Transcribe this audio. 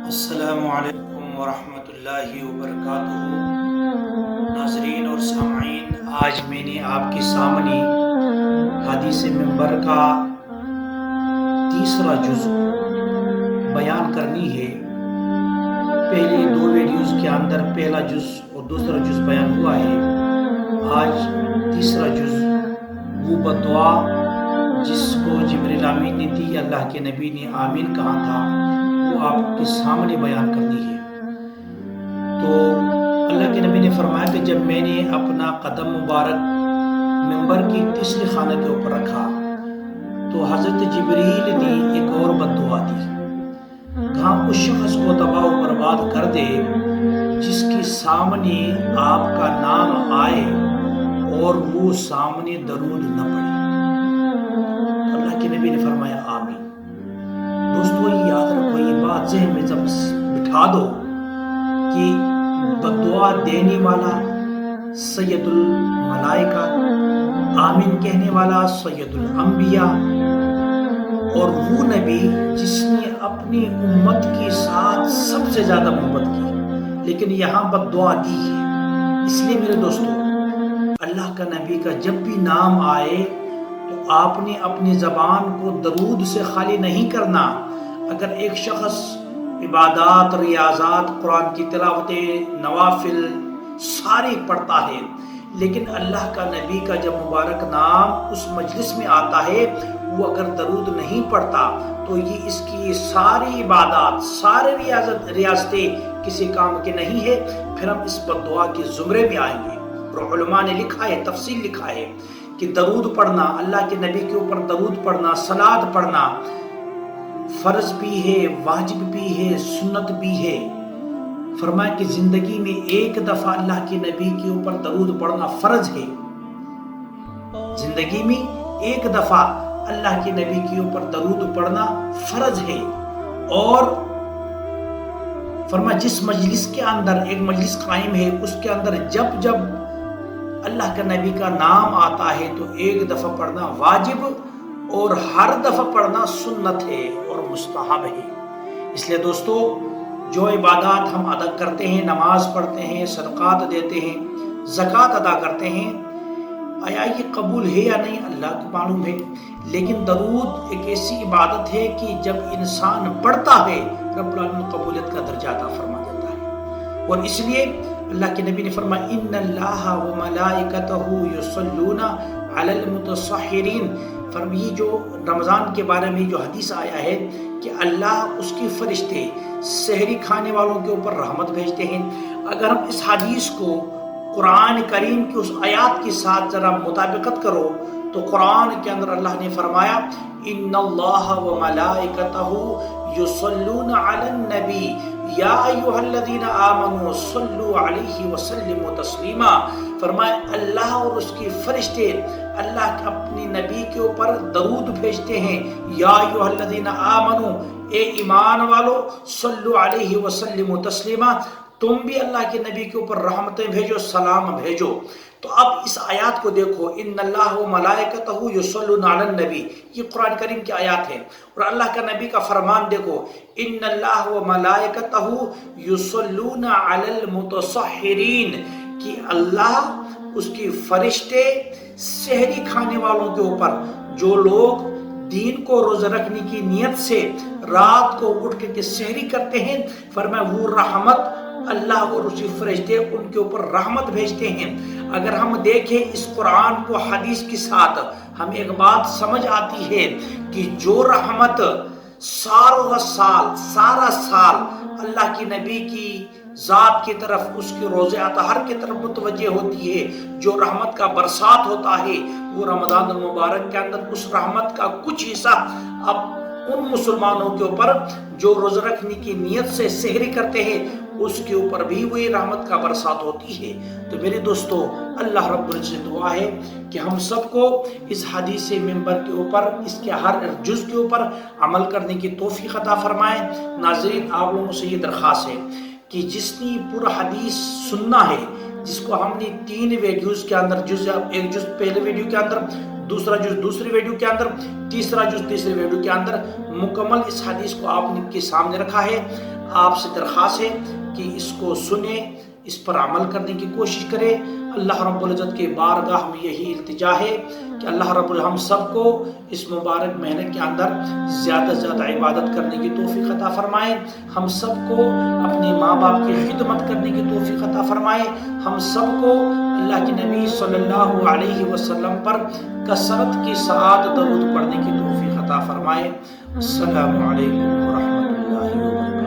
السلام علیکم ورحمۃ اللہ وبرکاتہ۔ ناظرین اور سامعین، آج میں نے آپ کے سامنے حدیث منبر کا تیسرا جز بیان کرنی ہے۔ پہلے دو ویڈیوز کے اندر پہلا جز اور دوسرا جز بیان ہوا ہے۔ آج تیسرا جز، وہ بدعا جس کو جبریل امین نے دی، اللہ کے نبی نے آمین کہا تھا، وہ آپ کے سامنے بیان کرنی ہے۔ تو اللہ کے نبی نے فرمایا کہ جب میں نے اپنا قدم مبارک منبر کی تیسری خانہ کے اوپر رکھا تو حضرت جبریل نے ایک اور بددعا دی، کہاں اس شخص کو تباہ و برباد کر دے جس کے سامنے آپ کا نام آئے اور وہ سامنے درود نہ پڑے۔ اللہ کے نبی نے فرمایا آمین۔ دوستو، یہ یاد رکھو، یہ بات ذہن میں جب بٹھا دو کہ بددعا دینے والا سید الملائکہ، آمین کہنے والا سید الانبیاء، اور وہ نبی جس نے اپنی امت کے ساتھ سب سے زیادہ محبت کی، لیکن یہاں بددعا دی ہے۔ اس لیے میرے دوستو، اللہ کا نبی کا جب بھی نام آئے تو آپ نے اپنی زبان کو درود سے خالی نہیں کرنا۔ اگر ایک شخص عبادات، ریاضات، قرآن کی تلاوتیں، نوافل ساری پڑھتا ہے، لیکن اللہ کا نبی کا جب مبارک نام اس مجلس میں آتا ہے، وہ اگر درود نہیں پڑھتا تو یہ اس کی ساری عبادات، سارے ریاضتیں کسی کام کے نہیں ہے، پھر ہم اس بددعا کے زمرے میں آئیں گے۔ اور علماء نے لکھا ہے، تفصیل لکھا ہے کہ درود پڑھنا، اللہ کے نبی کے اوپر درود پڑھنا، صلات پڑھنا فرض بھی ہے، واجب بھی ہے، سنت بھی ہے۔ فرمایا کہ زندگی میں ایک دفعہ اللہ کے نبی کے اوپر درود پڑھنا فرض ہے۔ زندگی میں ایک دفعہ اللہ کے نبی کے اوپر درود پڑھنا فرض ہے۔ اور فرمایا جس مجلس کے اندر، ایک مجلس قائم ہے، اس کے اندر جب جب اللہ کے نبی کا نام آتا ہے تو ایک دفعہ پڑھنا واجب اور ہر دفعہ پڑھنا سنت ہے اور مستحب ہے۔ اس لیے دوستو، جو عبادات ہم ادا کرتے ہیں، نماز پڑھتے ہیں، صدقات دیتے ہیں، زکوٰۃ ادا کرتے ہیں، آیا یہ قبول ہے یا نہیں اللہ کو معلوم ہے، لیکن درود ایک ایسی عبادت ہے کہ جب انسان پڑھتا ہے رب العالمین قبولیت کا درجہ عطا فرما دیتا ہے۔ اور اس لیے اللہ کے نبی نے فرمایا ان اللہ و ملائکتہ یصلون علی المتطہرین۔ فرمایا جو رمضان کے بارے میں جو حدیث آیا ہے کہ اللہ اس کی فرشتے سحری کھانے والوں کے اوپر رحمت بھیجتے ہیں۔ اگر ہم اس حدیث کو قرآن کریم کی اس آیات کے ساتھ ذرا مطابقت کرو تو قرآن کے اندر اللہ نے فرمایا ان اللہ و ملائکتہ یصلون علی النبی یا ایھا الذین آمنوا صلوا علیہ وسلموا تسلیما۔ فرمایا اللہ اور اس کے فرشتے اللہ اپنی نبی کے اوپر درود بھیجتے ہیں، یا ایھا الذین آمنوا، اے ایمان والو، صلوا علیہ وسلموا تسلیما، تم بھی اللہ کے نبی کے اوپر رحمتیں بھیجو، سلام بھیجو۔ تو اب اس آیات کو دیکھو، ان اللہ و ملائکتہ یصلون علی النبی، یہ قرآن کریم کی آیات ہے، اور اللہ کا نبی کا فرمان دیکھو ان اللہ و ملائکتہ یصلون علی المتطہرین، کہ اللہ اس کی فرشتے سحری کھانے والوں کے اوپر، جو لوگ دین کو روزہ رکھنے کی نیت سے رات کو اٹھ کے سحری کرتے ہیں، فرمایا وہ رحمت اللہ اور اس کے فرشتے ان کے اوپر رحمت بھیجتے ہیں۔ اگر ہم دیکھیں اس قرآن کو حدیث کے ساتھ، ہمیں ایک بات سمجھ آتی ہے کہ جو رحمت سارا سال اللہ کی نبی کی ذات کی طرف، اس کے روزے اطہر کی طرف متوجہ ہوتی ہے، جو رحمت کا برسات ہوتا ہے، وہ رمضان المبارک کے اندر اس رحمت کا کچھ حصہ اب ان مسلمانوں کے اوپر جو روزہ رکھنے کی نیت سے سحری کرتے ہیں، اس کے اوپر بھی وہی رحمت کا برسات ہوتی ہے۔ تو میرے دوستو، اللہ رب العزت سے دعا ہے کہ ہم سب کو اس حدیث منبر کے اوپر، اس کے ہر جز کے اوپر عمل کرنے کی توفیق عطا فرمائے۔ ناظرین، آپ لوگوں سے یہ درخواست ہے کہ جس نے پورا حدیث سننا ہے، جس کو ہم نے 3 ویڈیوز کے اندر، ایک جز پہلے ویڈیو کے اندر، دوسرا جز دوسری ویڈیو کے اندر، تیسرا جز تیسری ویڈیو کے اندر مکمل اس حدیث کو آپ نے کے سامنے رکھا ہے۔ آپ سے درخواست ہے کہ اس کو سنیں، اس پر عمل کرنے کی کوشش کرے۔ اللہ رب العزت کے بارگاہ میں یہی التجا ہے کہ اللہ رب العزت ہم سب کو اس مبارک مہینے کے اندر زیادہ سے زیادہ عبادت کرنے کی توفیق عطا فرمائے، ہم سب کو اپنے ماں باپ کی خدمت کرنے کی توفیق عطا فرمائے، ہم سب کو اللہ کے نبی صلی اللہ علیہ وسلم پر کثرت کی سعاد درود پڑھنے کی توفیق عطا فرمائے۔ السلام علیکم ورحمۃ اللہ وبرکاتہ۔